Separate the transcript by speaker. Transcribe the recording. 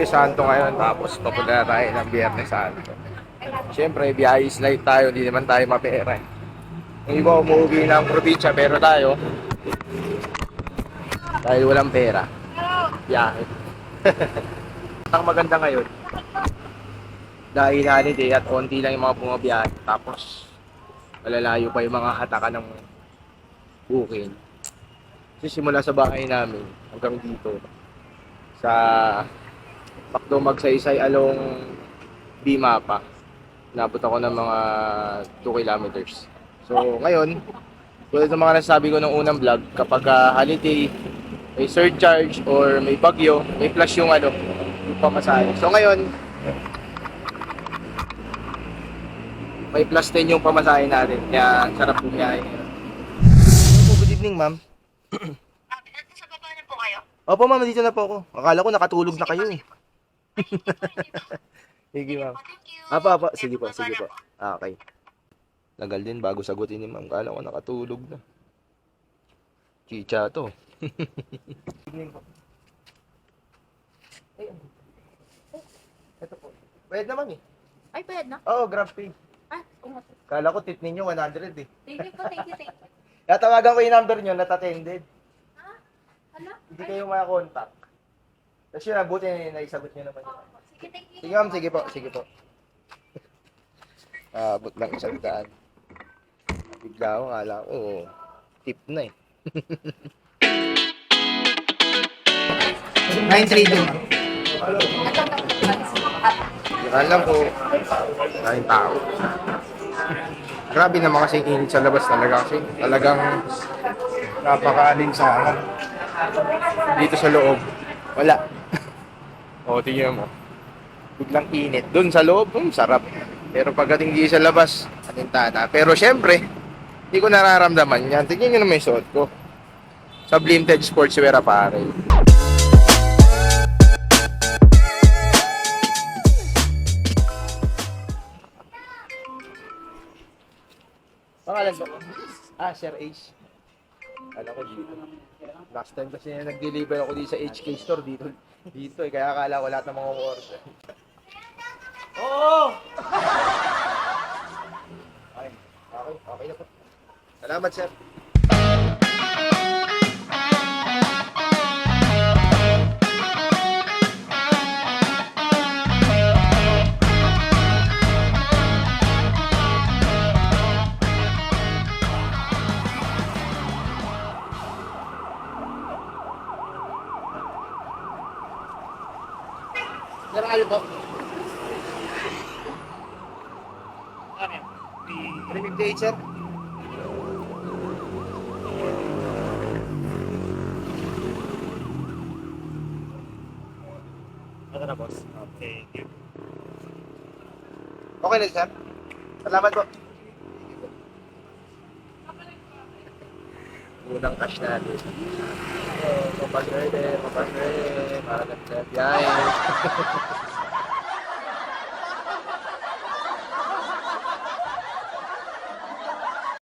Speaker 1: Huwebes Santo ngayon, tapos papunta na tayo ng Biyernes Santo. Siyempre, biyahe slide tayo, hindi naman tayo mapera. Yung iba umuwi ng probinsya, pero tayo, dahil walang pera, biyahe. Ang maganda ngayon, dahil holiday at onti lang yung mga bumabiyahe, tapos malalayo pa yung mga hatakan ng booking. Kasi simula sa bahay namin hanggang dito, sa Pakdo Magsaysay along Bimapa, nabot ako ng mga 2 kilometers. So ngayon, tulad ng mga nasabi ko nung unang vlog, kapag holiday, may surcharge or may bagyo, may plus yung yung pamasahe. So ngayon, may plus 10 yung pamasahe natin. Kaya sarap bumiyahe. Good evening, ma'am.
Speaker 2: Sa baba na po kayo?
Speaker 1: Opo, ma'am, dito na po ako. Akala ko nakatulog na kayo eh. Sige, ma'am.
Speaker 2: Thank you.
Speaker 1: Apa. Sige po, sige po. Okay. Tagal din bago sagutin ni ma'am. Akala ko nakatulog na. Chicha to. Evening po. Ito po. Bayad naman eh.
Speaker 2: Ay, pwede na?
Speaker 1: Oo, Grab pay.
Speaker 2: Ah, kumat.
Speaker 1: Kala ko tip ninyo 100 eh.
Speaker 2: Thank you po, thank you.
Speaker 1: Kaya tawagan ko yung number nyo, not attended.
Speaker 2: Ha? Hala?
Speaker 1: Hindi kayo makakontakt. Tapos yun, buti naisagot nyo naman.
Speaker 2: Sige, thank you.
Speaker 1: Sige ma'am, sige po, sige po. Abot lang 100. Bigla ako, kala ko, tip na eh. 932. Yan lang po. Maraming tao. Grabe naman kasi yung init sa labas talaga kasi. Talagang napaka-alinsangan. Dito sa loob, wala. O, tingnan mo. Biglang init. Doon sa loob, sarap. Pero pagdating dito sa labas, alintana. Pero syempre, hindi ko nararamdaman yan. Tingnan nyo naman yung suot ko. Sa Vintage Sportswear Apparel. Pangalan ko? Sir Ace. Alam ko dito. Last time kasi nag-deliver ako dito sa HK Store dito. Dito eh, kaya akala ko lahat ng mga order. Oo! Okay na po. Salamat, sir. Sir, ano po?
Speaker 3: Ano yan?
Speaker 1: 358, sir.
Speaker 3: Ito na, boss. Thank you.
Speaker 1: Okay na, sir. Salamat po. Unang cash natin. Papaswerte. Para ganda biyahe.